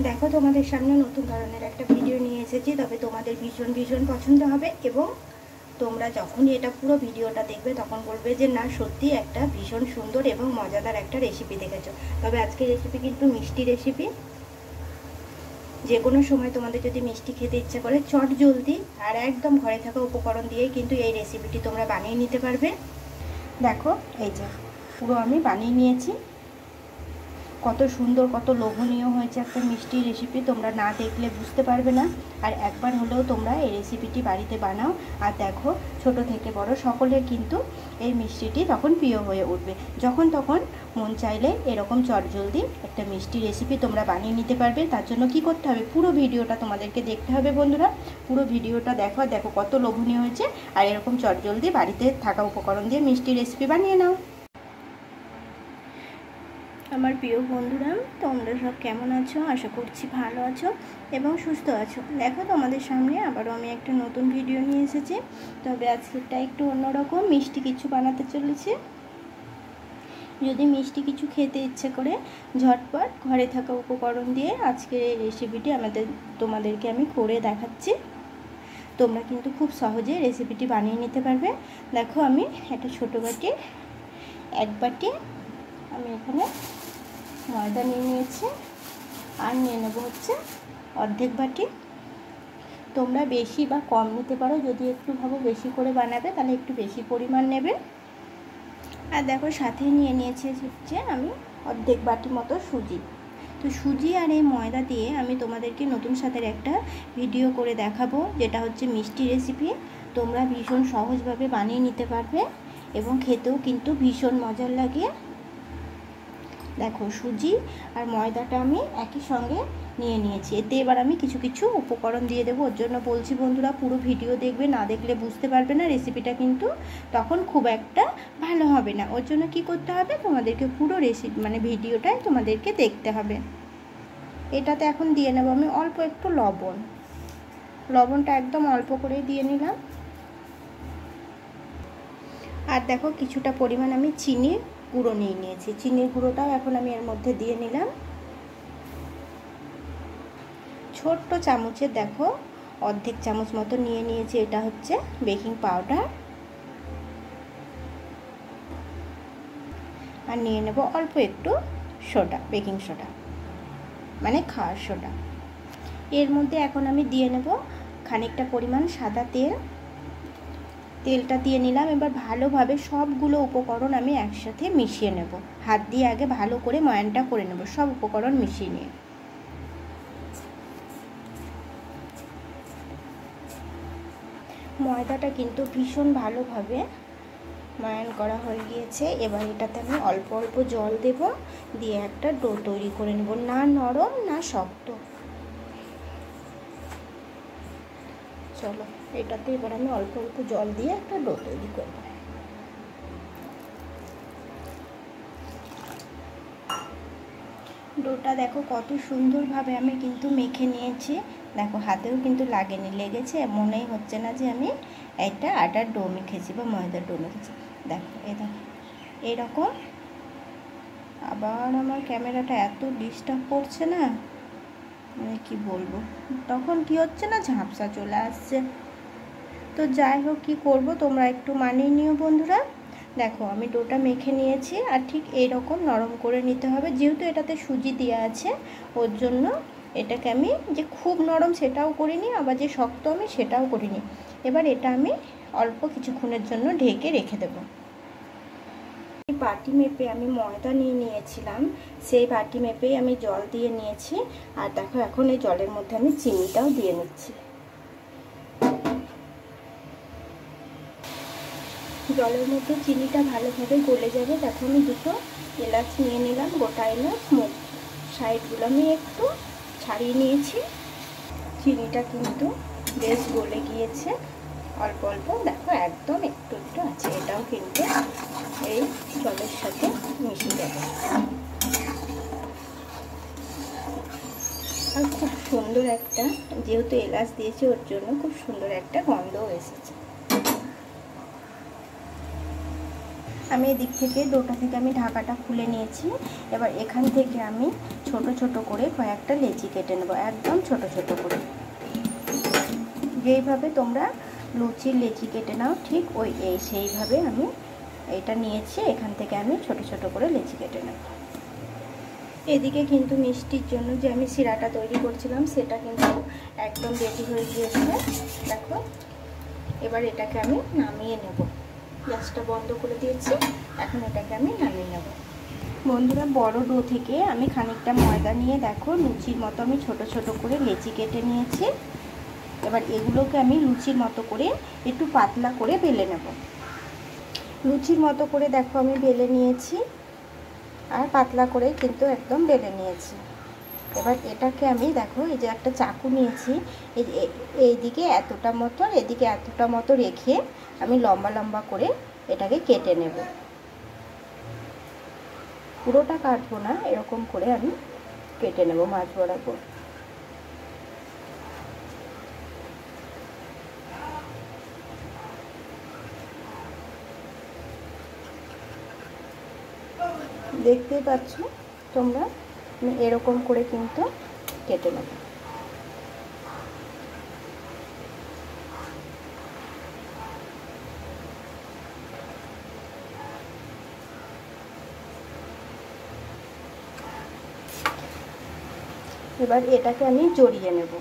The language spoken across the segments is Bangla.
দেখো তোমাদের সামনে নতুন ধরনের একটা ভিডিও নিয়ে এসেছি, তবে তোমাদের ভীষণ ভীষণ পছন্দ হবে এবং তোমরা যখনই এটা পুরো ভিডিওটা দেখবে তখন বলবে যে না সত্যি একটা ভীষণ সুন্দর এবং মজাদার একটা রেসিপি দেখেছো। তবে আজকের রেসিপি কিন্তু মিষ্টি রেসিপি। যে কোনো সময় তোমাদের যদি মিষ্টি খেতে ইচ্ছা করে চট জলদি আর একদম ঘরে থাকা উপকরণ দিয়ে কিন্তু এই রেসিপিটি তোমরা বানিয়ে নিতে পারবে। দেখো এই যে পুরো আমি বানিয়ে নিয়েছি। কত সুন্দর কত লোভনীয় হয়েছে একটা মিষ্টি রেসিপি, তোমরা না দেখলে বুঝতে পারবে না। আর একবার হলেও তোমরা এই রেসিপিটি বাড়িতে বানাও আর দেখো ছোট থেকে বড় সকলের কিন্তু এই মিষ্টিটি তখন প্রিয় হয়ে উঠবে। যখন তখন মন চাইলে এরকম চটজলদি একটা মিষ্টি রেসিপি তোমরা বানিয়ে নিতে পারবে। তার জন্য কি করতে হবে, পুরো ভিডিওটা তোমাদেরকে দেখতে হবে বন্ধুরা। পুরো ভিডিওটা দেখো, দেখো কত লোভনীয় হয়েছে। আর এরকম চটজলদি বাড়িতে থাকা উপকরণ দিয়ে মিষ্টি রেসিপি বানিয়ে নাও। আমার প্রিয় বন্ধুরা, তোমরা সব কেমন আছো? আশা করছি ভালো আছো এবং সুস্থ আছো। দেখো তোমাদের সামনে আবারও আমি একটা নতুন ভিডিও নিয়ে এসেছি। তবে আজকেরটা একটু অন্যরকম, মিষ্টি কিছু বানাতে চলেছি। যদি মিষ্টি কিছু খেতে ইচ্ছে করে ঝটপট ঘরে থাকা উপকরণ দিয়ে আজকের এই রেসিপিটি তোমাদেরকে আমি করে দেখাচ্ছি। তোমরা কিন্তু খুব সহজে রেসিপিটি বানিয়ে নিতে পারবে। দেখো আমি একটা ছোটো বাটি, এক বাটি আমি এখানে ময়দা নিয়ে নিয়েছি আর নিয়ে নেব হচ্ছে অর্ধেক বাটি। তোমরা বেশি বা কম নিতে পারো, যদি একটু ভাবো বেশি করে বানাবে তাহলে একটু বেশি পরিমাণ নেবে। আর দেখো সাথে নিয়ে নিয়েছি হচ্ছে আমি অর্ধেক বাটি মতো সুজি। তো সুজি আর এই ময়দা দিয়ে আমি তোমাদেরকে নতুন স্বাদের একটা ভিডিও করে দেখাবো, যেটা হচ্ছে মিষ্টি রেসিপি। তোমরা ভীষণ সহজভাবে বানিয়ে নিতে পারবে এবং খেতেও কিন্তু ভীষণ মজার লাগে। দেখো সুজি আর ময়দাটা আমি একই সঙ্গে নিয়ে নিয়েছি। এতে এবার আমি কিছু কিছু উপকরণ দিয়ে দেবো। ওর জন্য বলছি বন্ধুরা পুরো ভিডিও দেখবে, না দেখলে বুঝতে পারবে না রেসিপিটা, কিন্তু তখন খুব একটা ভালো হবে না। ওর জন্য কি করতে হবে, তোমাদেরকে পুরো রেসিপি মানে ভিডিওটাই তোমাদেরকে দেখতে হবে। এটাতে এখন দিয়ে নেব আমি অল্প একটু লবণ। লবণটা একদম অল্প করেই দিয়ে নিলাম। আর দেখো কিছুটা পরিমাণ আমি চিনি গুঁড়ো নিয়ে নিয়েছি। চিনির গুঁড়োটাও এখন আমি এর মধ্যে দিয়ে নিলাম। ছোট্ট চামচে দেখো অর্ধেক চামচ মতো নিয়ে নিয়েছি। এটা হচ্ছে বেকিং পাউডার। আর নিয়ে নেব অল্প একটু সোডা, বেকিং সোডা মানে খাওয়ার সোডা। এর মধ্যে এখন আমি দিয়ে নেব খানিকটা পরিমাণ সাদা তেল। তেলটা দিয়ে নিলাম। এবার ভালোভাবে সবগুলো উপকরণ আমি একসাথে মিশিয়ে নেব। হাত দিয়ে আগে ভালো করে ময়ানটা করে নেব সব উপকরণ মিশিয়ে নিয়ে। ময়দাটা কিন্তু ভীষণ ভালোভাবে ময়ান করা হয়ে গিয়েছে। এবার এটাতে আমি অল্প অল্প জল দেব, দিয়ে একটা ডো তৈরি করে নেব, না নরম না শক্ত। চলো এটাতে এবার আমি অল্প অল্প জল দিয়ে একটা ডো তৈরি করব। ডোটা দেখো কত সুন্দরভাবে আমি কিন্তু মেখে নিয়েছি। দেখো হাতেও কিন্তু লাগেনি, লেগেছে মনেই হচ্ছে না যে আমি একটা আটার ডো মেখেছি বা ময়দার ডো মেখেছি। দেখো দেখো এরকম। আবার আমার ক্যামেরাটা এত ডিস্টার্ব করছে না, মানে কি বলবো, তখন কি হচ্ছে না ঝাপসা চলে আসছে। তো যাই হোক, কী করবো, তোমরা একটু মানিয়ে নিও বন্ধুরা। দেখো আমি ডোটা মেখে নিয়েছি আর ঠিক এইরকম নরম করে নিতে হবে। যেহেতু এটাতে সুজি দেওয়া আছে ওর জন্য এটাকে আমি যে খুব নরম সেটাও করিনি, আবার যে শক্ত আমি সেটাও করিনি। এবার এটা আমি অল্প কিছুক্ষণের জন্য ঢেকে রেখে দেবো। বাটি মেপে আমি ময়দা নিয়ে নিয়েছিলাম, সেই বাটি মেপেই আমি জল দিয়ে নিয়েছি। আর দেখো এখন এই জলের মধ্যে আমি চিনিটাও দিয়ে নিচ্ছি। জলের মধ্যে চিনিটা ভালোভাবে গলে যাবে। দেখো আমি দুটো এলাচ নিয়ে নিলাম, গোটা এলাচ, সাইডগুলো আমি একটু ছাড়িয়ে নিয়েছি। চিনিটা কিন্তু বেশ গলে গিয়েছে অল্প অল্প, দেখো একদম একটু একটু আছে। এটাও কিন্তু এই জলের সাথে মিশে যাবে। আর খুব সুন্দর একটা, যেহেতু এলাচ দিয়েছি ওর জন্য খুব সুন্দর একটা গন্ধও এসেছে। আমি এদিক থেকে ডোটা থেকে আমি ঢাকাটা খুলে নিয়েছি। এবার এখান থেকে আমি ছোট ছোট করে কয়েকটা লেচি কেটে নেব, একদম ছোট ছোট করে। যেইভাবে তোমরা লুচির লেচি কেটে নাও ঠিক সেইভাবে আমি এটা নিয়েছি। এখান থেকে আমি ছোট ছোট করে লেচি কেটে নেব। এদিকে কিন্তু মিষ্টির জন্য যে আমি শিরাটা তৈরি করছিলাম সেটা কিন্তু একদম রেডি হয়ে গিয়েছে দেখো। এবার এটাকে আমি নামিয়ে নেব, গ্যাসটা বন্ধ করে দিয়েছি। এখন এটাকে আমি নামিয়ে নেব। বন্ধুরা, বড় ডো থেকে আমি খানিকটা ময়দা নিয়ে দেখো লুচির মতো আমি ছোট ছোট করে লেচি কেটে নিয়েছি। এবার এগুলোকে আমি লুচির মতো করে একটু পাতলা করে বেলে নেব। লুচির মতো করে দেখো আমি বেলে নিয়েছি, আর পাতলা করে কিন্তু একদম বেলে নিয়েছি। এবার এটাকে আমি দেখো এই যে একটা চাকু নিয়েছি, এইদিকে এতটা মতো এদিকে এতটা মতো রেখে আমি লম্বা লম্বা করে এটাকে কেটে নেব। পুরোটা কাটবো না, এরকম করে আমি কেটে নেব মাছ বরাবর। দেখতেই পাচ্ছ তোমরা, আমি এরকম করে কিন্তু কেটে নেব। এবার এটাকে আমি জড়িয়ে নেব।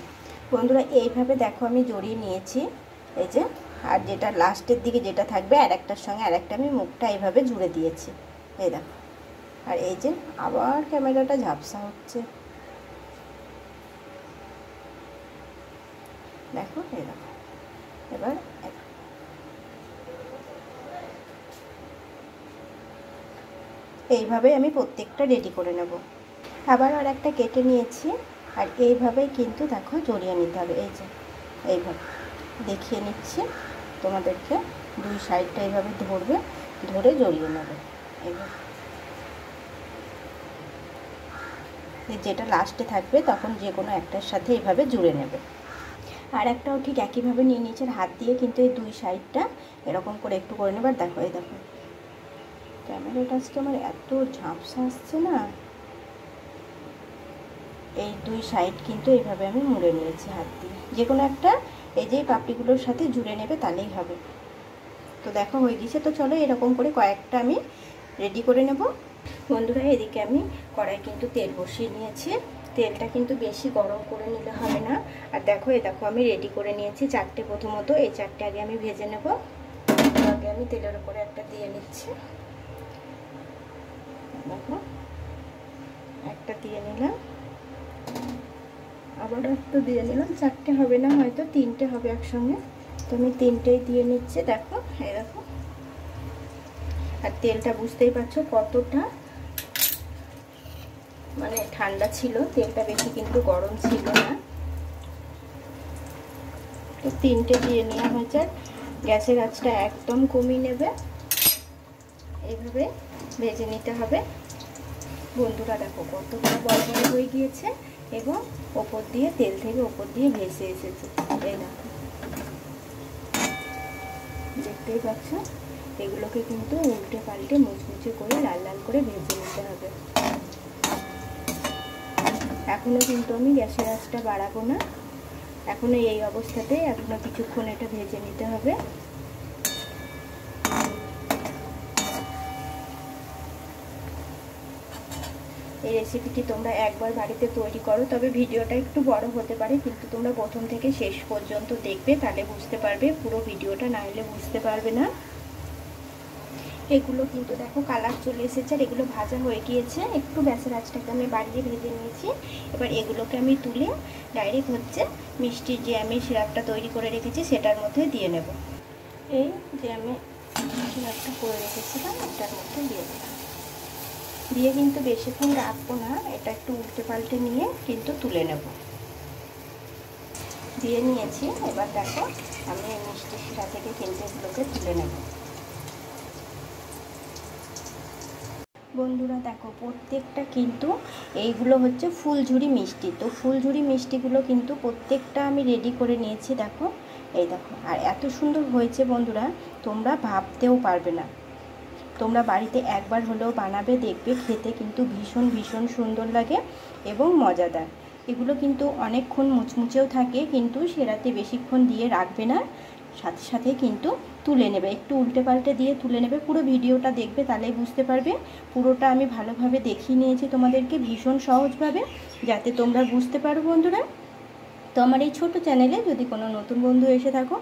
বন্ধুরা, এইভাবে দেখো আমি জড়িয়ে নিয়েছি এই যে। আর যেটা লাস্টের দিকে যেটা থাকবে আর একটার সঙ্গে আর একটা আমি মুখটা এইভাবে জুড়ে দিয়েছি, এই দেখো। আর এই যে আবার ক্যামেরাটা ঝাপসা হচ্ছে দেখো, এই দেখো। এবার এইভাবে আমি প্রত্যেকটা রেডি করে নেব। আবার আর একটা কেটে নিয়েছি, আর এইভাবেই কিন্তু দেখো জড়িয়ে নিতে হবে। এই যে এইভাবে দেখিয়ে নিচ্ছি তোমাদেরকে, দুই সাইডটা এইভাবে ধরবে, ধরে জড়িয়ে নেবে। এইভাবে যেটা লাস্টে থাকবে তখন যে কোনো একটার সাথে এইভাবে জুড়ে নেবে। আর একটাও ঠিক একইভাবে নিয়ে নিচের হাত দিয়ে কিন্তু এই দুই সাইডটা এরকম করে একটু করে নেবার। দেখো এই দেখো, ক্যামেরাটা আজকে আমার এত ঝাপসা আসছে না। এই দুই সাইড কিন্তু এইভাবে আমি মুড়ে নিয়েছি হাত দিয়ে, যে কোনো একটা এই যে পাপড়িগুলোর সাথে জুড়ে নেবে, তাহলেই হবে। তো দেখো হয়ে গেছে। তো চলো এরকম করে কয়েকটা আমি রেডি করে নেব। বন্ধুরা, এদিকে আমি কড়াই কিন্তু তেল বসিয়ে নিয়েছি। তেলটা কিন্তু বেশি গরম করে নিলে হবে না। আর দেখো এই দেখো আমি রেডি করে নিয়েছি চারটে। প্রথমত এই চারটে আগে আমি ভেজে নেব। আগে আমি তেলের উপরে একটা দিয়ে নিচ্ছি। দেখো একটা দিয়ে নিলাম, আবার একটা দিয়ে নিলাম। চারটে হবে না, হয়তো তিনটে হবে একসঙ্গে। তো আমি তিনটেই দিয়ে নিচ্ছি। দেখো এই দেখো। আর তেলটা বুঝতেই পারছো কতটা মানে ঠান্ডা ছিল, তেলটা বেশি কিন্তু গরম ছিল না। তো তিনটে দিয়ে নেওয়া হয়েছে। গ্যাসের আঁচটা একদম কমিয়ে নেবে, এইভাবে ভেজে নিতে হবে। বন্ধুরা দেখো কতটা বড় বড় হয়ে গিয়েছে এবং ওপর দিয়ে তেল থেকে ওপর দিয়ে ভেসে এসেছে। এই দেখো, দেখতেই পাচ্ছ। এগুলোকে কিন্তু উল্টে পাল্টে মুচমুচে করে লাল লাল করে ভেজে নিতে হবে। এখনো কিন্তু আমি গ্যাসের আঁচটা বাড়াবো না, এখনো এই অবস্থাতে এখনো কিছুক্ষণ এটা ভেজে নিতে হবে। এই রেসিপিটি তোমরা একবার বাড়িতে তৈরি করো, তবে ভিডিওটা একটু বড় হতে পারে, কিন্তু তোমরা প্রথম থেকে শেষ পর্যন্ত দেখবে, তাহলে বুঝতে পারবে। পুরো ভিডিওটা না হলে বুঝতে পারবে না। এগুলো কিন্তু দেখো কালার চলে এসেছে, আর এগুলো ভাজা হয়ে গিয়েছে। একটু গ্যাসের আঁচটাকে আমি বাড়িয়ে ভেজে নিয়েছি। এবার এগুলোকে আমি তুলে ডাইরেক্ট হচ্ছে মিষ্টির যে আমি সিরাপটা তৈরি করে রেখেছি সেটার মধ্যে দিয়ে নেব। এই যে আমি সিরাপটা করে রেখেছিলাম এটার মধ্যে দিয়ে দিলাম। দিয়ে কিন্তু বেশিক্ষণ রাখবো না, এটা একটু উল্টে পাল্টে নিয়ে কিন্তু তুলে নেব। দিয়ে নিয়েছি। এবার দেখো আমি এই মিষ্টি শিরা থেকে কিন্তু এগুলোকে তুলে নেব। বন্ধুরা দেখো প্রত্যেকটা কিন্তু এইগুলো হচ্ছে ফুলঝুরি মিষ্টি। তো ফুলঝুরি মিষ্টিগুলো কিন্তু প্রত্যেকটা আমি রেডি করে নিয়েছি। দেখো এই দেখো, আর এত সুন্দর হয়েছে বন্ধুরা, তোমরা ভাবতেও পারবে না। তোমরা বাড়িতে একবার হলেও বানাবে, দেখবে খেতে কিন্তু ভীষণ ভীষণ সুন্দর লাগে এবং মজাদার। এগুলো কিন্তু অনেকক্ষণ মুচমুচেও থাকে, কিন্তু সেরাতে বেশিক্ষণ দিয়ে রাখবে না, সাথে সাথে কিন্তু তুলে নেবে, একটু উল্টে পাল্টে দিয়ে তুলে নেবে। পুরো ভিডিওটা দেখবে, তাহলেই বুঝতে পারবে। পুরোটা আমি ভালোভাবে দেখিয়ে নিয়েছি তোমাদেরকে ভীষণ সহজভাবে, যাতে তোমরা বুঝতে পারো বন্ধুরা। তো আমার এই ছোটো চ্যানেলে যদি কোনো নতুন বন্ধু এসে থাকো,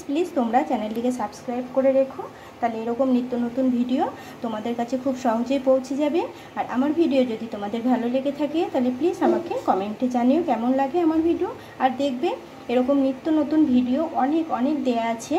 প্লিজ তোমরা চ্যানেলটিকে সাবস্ক্রাইব করে রেখো, তাহলে এরকম নিত্য নতুন ভিডিও তোমাদের কাছে খুব সহজেই পৌঁছে যাবে। আর আমার ভিডিও যদি তোমাদের ভালো লেগে থাকে, তাহলে প্লিজ আমাকে কমেন্টে জানিও কেমন লাগে আমার ভিডিও। আর দেখবে এরকম নিত্য নতুন ভিডিও অনেক দেয়া আছে,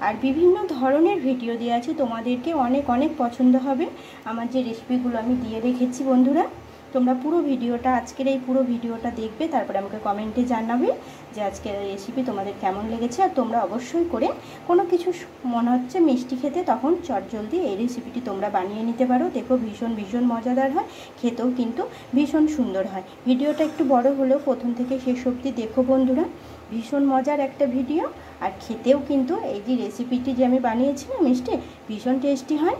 আর বিভিন্ন ধরনের ভিডিও দেওয়া আছে, তোমাদেরকে অনেক পছন্দ হবে আমার যে রেসিপিগুলো আমি দিয়ে রেখেছি বন্ধুরা। তোমরা পুরো ভিডিওটা, আজকের এই পুরো ভিডিওটা দেখবে, তারপরে আমাকে কমেন্টে জানাবে যে আজকের রেসিপি তোমাদের কেমন লেগেছে। আর তোমরা অবশ্যই করে কোনো কিছু মনে হচ্ছে মিষ্টি খেতে, তখন চটজলদি এই রেসিপিটি তোমরা বানিয়ে নিতে পারো। দেখো ভীষণ মজাদার হয়, খেতেও কিন্তু ভীষণ সুন্দর হয়। ভিডিওটা একটু বড় হলেও প্রথম থেকে শেষ অবধি দেখো বন্ধুরা, ভীষণ মজার একটা ভিডিও। আর খেতেও কিন্তু এই যে রেসিপিটি যে আমি বানিয়েছিলাম মিষ্টি, ভীষণ টেস্টি হয়।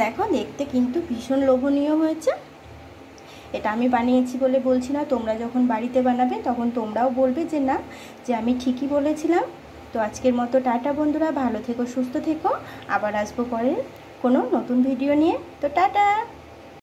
দেখো দেখতে কিন্তু ভীষণ লোভনীয় হয়েছে। এটা আমি বানিয়েছি বলে বলছি না, তোমরা যখন বাড়িতে বানাবে তখন তোমরাও বলবে যে না, যে আমি ঠিকই বলেছিলাম। তো আজকের মতো টাটা বন্ধুরা, ভালো থেকো, সুস্থ থেকো। আবার আসবো পরে কোনো নতুন ভিডিও নিয়ে। তো টাটা।